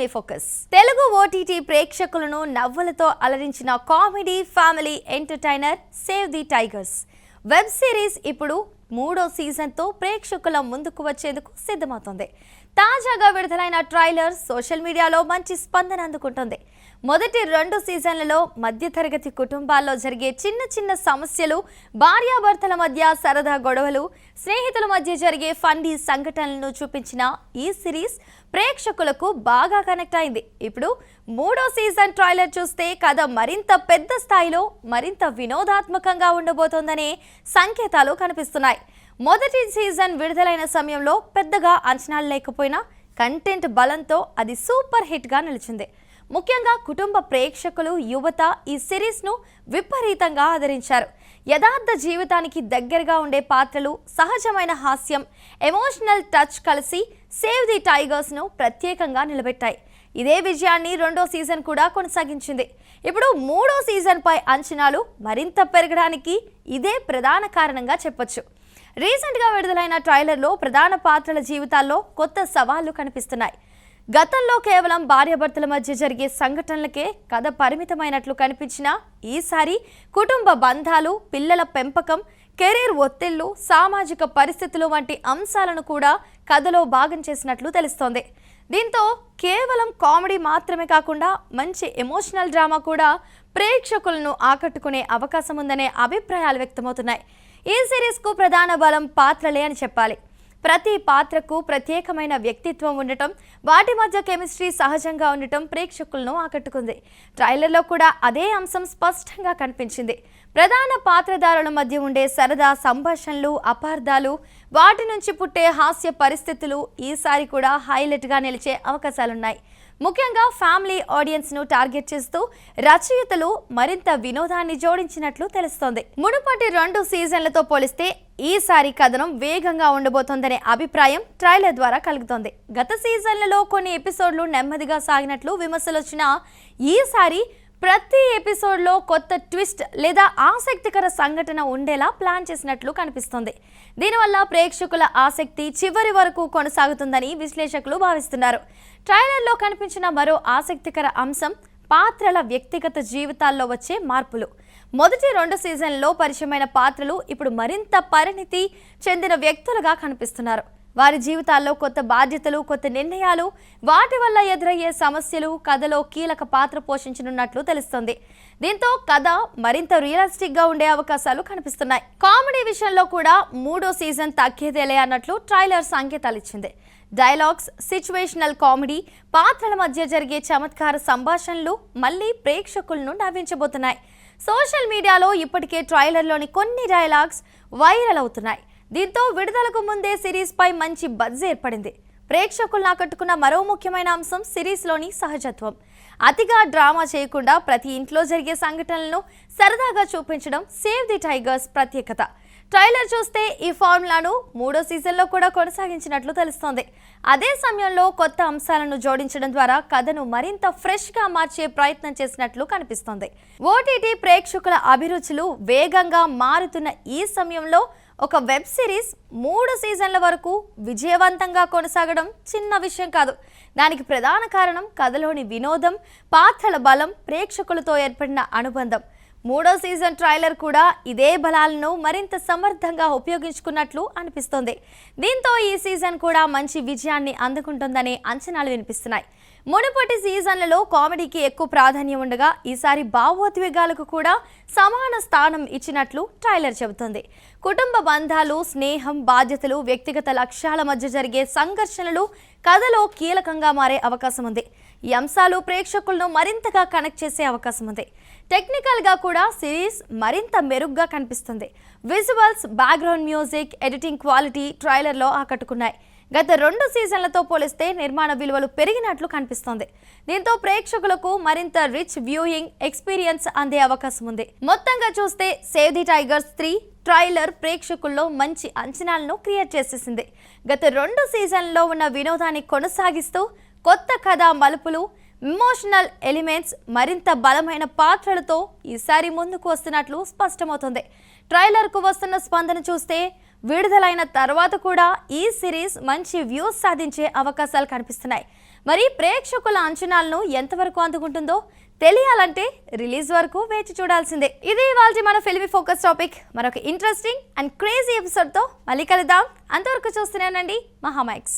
మీ focus. Telugu OTT ప్రేక్షకులను నవ్వులతో అలరించిన comedy family entertainer Save the Tigers web series ఇప్పుడు 3వ సీజన్తో ప్రేక్షకుల ముందుకు వచ్చేందుకు సిద్ధమవుతోంది. తాజాగా విడుదలైన ట్రైలర్ సోషల్ మీడియాలో మంచి స్పందన అందుకుంటుంది. మొదటి 2 సీజన్లలో మధ్యతరగతి కుటుంబాల్లో జరిగే చిన్న చిన్న సమస్యలు, భార్యాభర్తల మధ్య సరదా గొడవలు, స్నేహితుల మధ్య జరిగే ఫన్నీ సంఘటనలను చూపించిన ఈ సిరీస్ ప్రేక్షకులకు బాగా కనెక్ట్ అయింది. ఇప్పుడు 3వ సీజన్ ట్రైలర్ చూస్తే కథ మరింత పెద్ద స్థాయిలో, మరింత వినోదాత్మకంగా ఉండబోతోందనే సంకేతాలు కనిపిస్తున్నాయి. మొదటి సీజన్ విడుదలైన సమయంలో పెద్దగా అంచనాలు లేకపోయినా కంటెంట్ బలంతో అది సూపర్ హిట్గా నిలిచింది. ముఖ్యంగా కుటుంబ ప్రేక్షకులు, యువత ఈ సిరీస్ను విపరీతంగా ఆదరించారు. యథార్థ జీవితానికి దగ్గరగా ఉండే పాత్రలు, సహజమైన హాస్యం, ఎమోషనల్ టచ్ కలిసి సేవ్ ది టైగర్స్ను ప్రత్యేకంగా నిలబెట్టాయి. ఇదే విజయాన్ని 2వ సీజన్ కూడా కొనసాగించింది. ఇప్పుడు 3వ సీజన్పై అంచనాలు మరింత పెరగడానికి ఇదే ప్రధాన కారణంగా చెప్పొచ్చు. రీసెంట్గా విడుదలైన ట్రైలర్లో ప్రధాన పాత్రల జీవితాల్లో కొత్త సవాళ్లు కనిపిస్తున్నాయి. గతంలో కేవలం భార్యాభర్తల మధ్య జరిగే సంఘటనలకే కథ పరిమితమైనట్లు కనిపించినా ఈసారి కుటుంబ బంధాలు, పిల్లల పెంపకం, కెరీర్ ఒత్తిళ్లు, సామాజిక పరిస్థితులు వంటి అంశాలను కూడా కథలో భాగం చేసినట్లు తెలుస్తోంది. దీంతో కేవలం కామెడీ మాత్రమే కాకుండా మంచి ఎమోషనల్ డ్రామా కూడా ప్రేక్షకులను ఆకట్టుకునే అవకాశం ఉందనే అభిప్రాయాలు వ్యక్తమవుతున్నాయి. ఈ సిరీస్కు ప్రధాన బలం పాత్రలే అని చెప్పాలి. ప్రతి పాత్రకు ప్రత్యేకమైన వ్యక్తిత్వం ఉండటం, వాటి మధ్య కెమిస్ట్రీ సహజంగా ఉండటం ప్రేక్షకులను ఆకట్టుకుంది. ట్రైలర్లో కూడా అదే అంశం స్పష్టంగా కనిపించింది. ప్రధాన పాత్రధారుల మధ్య ఉండే సరదా సంభాషణలు, అపార్థాలు, వాటి నుంచి పుట్టే హాస్య పరిస్థితులు ఈసారి కూడా హైలైట్గా నిలిచే అవకాశాలున్నాయి. ముఖ్యంగా ఫ్యామిలీ ఆడియన్స్ను టార్గెట్ చేస్తూ రచయితలు మరింత వినోదాన్ని జోడించినట్లు తెలుస్తోంది. మునుపటి 2 సీజన్లతో పోలిస్తే ఈసారి కథనం వేగంగా ఉండబోతోందనే అభిప్రాయం ట్రైలర్ ద్వారా కలుగుతోంది. గత సీజన్లలో కొన్ని ఎపిసోడ్లు నెమ్మదిగా సాగినట్లు విమర్శలు వచ్చినా ఈసారి ప్రతి ఎపిసోడ్లో కొత్త ట్విస్ట్ లేదా ఆసక్తికర సంఘటన ఉండేలా ప్లాన్ చేసినట్లు కనిపిస్తోంది. దీనివల్ల ప్రేక్షకుల ఆసక్తి చివరి వరకు కొనసాగుతుందని విశ్లేషకులు భావిస్తున్నారు. ట్రైలర్లో కనిపించిన మరో ఆసక్తికర అంశం పాత్రల వ్యక్తిగత జీవితాల్లో వచ్చే మార్పులు. మొదటి 2 సీజన్లలో పరిచయమైన పాత్రలు ఇప్పుడు మరింత పరిణితి చెందిన వ్యక్తులుగా కనిపిస్తున్నారు. వారి జీవితాల్లో కొత్త బాధ్యతలు, కొత్త నిర్ణయాలు, వాటి వల్ల ఎదురయ్యే సమస్యలు కథలో కీలక పాత్ర పోషించనున్నట్లు తెలుస్తోంది. దీంతో కథ మరింత రియలిస్టిక్గా ఉండే అవకాశాలు కనిపిస్తున్నాయి. కామెడీ విషయంలో కూడా 3వ సీజన్ తగ్గేదేలే అన్నట్లు ట్రైలర్ సంకేతాలు ఇచ్చింది. డైలాగ్స్, సిచ్యువేషనల్ కామెడీ, పాత్రల మధ్య జరిగే చమత్కార సంభాషణలు మళ్ళీ ప్రేక్షకులను నవ్వించబోతున్నాయి. సోషల్ మీడియాలో ఇప్పటికే ట్రైలర్లోని కొన్ని డైలాగ్స్ వైరల్ అవుతున్నాయి. దీంతో విడుదలకు ముందే సిరీస్పై మంచి బజ్ ఏర్పడింది. ప్రేక్షకులను ఆకట్టుకున్న మరో ముఖ్యమైన అంశం సిరీస్లోని సహజత్వం. అతిగా డ్రామా చేయకుండా ప్రతి ఇంట్లో జరిగే సంఘటనలను సరదాగా చూపించడం సేవ్ ది టైగర్స్ ప్రత్యేకత. ట్రైలర్ చూస్తే ఈ ఫార్ములాను 3వ సీజన్లో కూడా కొనసాగించినట్లు తెలుస్తోంది. అదే సమయంలో కొత్త అంశాలను జోడించడం ద్వారా కథను మరింత ఫ్రెష్గా మార్చే ప్రయత్నం చేసినట్లు కనిపిస్తోంది. ఓటీటీ ప్రేక్షకుల అభిరుచులు వేగంగా మారుతున్న ఈ సమయంలో ఒక వెబ్ సిరీస్ 3 సీజన్ల వరకు విజయవంతంగా కొనసాగడం చిన్న విషయం కాదు. దానికి ప్రధాన కారణం కథలోని వినోదం, పాత్రల బలం, ప్రేక్షకులతో ఏర్పడిన అనుబంధం. 3వ సీజన్ ట్రైలర్ కూడా ఇదే బలాలను మరింత సమర్థంగా ఉపయోగించుకున్నట్లు అనిపిస్తోంది. దీంతో ఈ సీజన్ కూడా మంచి విజయాన్ని అందుకుంటుందనే అంచనాలు వినిపిస్తున్నాయి. మునుపటి సీజన్లలో కామెడీకి ఎక్కువ ప్రాధాన్యం ఉండగా ఈసారి భావోద్వేగాలకు కూడా సమాన స్థానం ఇచ్చినట్లు ట్రైలర్ చెబుతుంది. కుటుంబ బంధాలు, స్నేహం, బాధ్యతలు, వ్యక్తిగత లక్ష్యాల మధ్య జరిగే సంఘర్షణలు కథలో కీలకంగా మారే అవకాశం ఉంది. ఈ అంశాలు ప్రేక్షకులను మరింతగా కనెక్ట్ చేసే అవకాశం ఉంది. టెక్నికల్గా కూడా సిరీస్ మరింత మెరుగ్గా కనిపిస్తుంది. Visuals, background music, editing quality ట్రైలర్లో ఆకట్టుకున్నాయి. గత 2 సీజన్లతో పోలిస్తే నిర్మాణ విలువలు పెరిగినట్లు కనిపిస్తోంది. దీంతో ప్రేక్షకులకు మరింత రిచ్ వ్యూయింగ్ ఎక్స్పీరియన్స్ అందే అవకాశం ఉంది. మొత్తంగా చూస్తే సేవ్ ది టైగర్స్ 3 ట్రైలర్ ప్రేక్షకుల్లో మంచి అంచనాలను క్రియేట్ చేసేసింది. గత 2 సీజన్లలో ఉన్న వినోదాన్ని కొనసాగిస్తూ కొత్త కథ మలుపులు, ఎమోషనల్ ఎలిమెంట్స్, మరింత బలమైన పాత్రలతో ఈసారి ముందుకు వస్తున్నట్లు స్పష్టమవుతుంది. ట్రైలర్కు వస్తున్న స్పందన చూస్తే విడుదలైన తర్వాత కూడా ఈ సిరీస్ మంచి వ్యూస్ సాధించే అవకాశాలు కనిపిస్తున్నాయి. మరి ప్రేక్షకుల అంచనాలను ఎంతవరకు అందుకుంటుందో తెలియాలంటే రిలీజ్ వరకు వేచి చూడాల్సిందే. ఇదే ఇవాల్టి మన ఫిల్మీ ఫోకస్ టాపిక్. మరొక ఇంట్రెస్టింగ్ అండ్ క్రేజీ ఎపిసోడ్తో మళ్ళీ కలుద్దాం. అంతవరకు చూస్తూనే ఉండండి మహామైక్స్.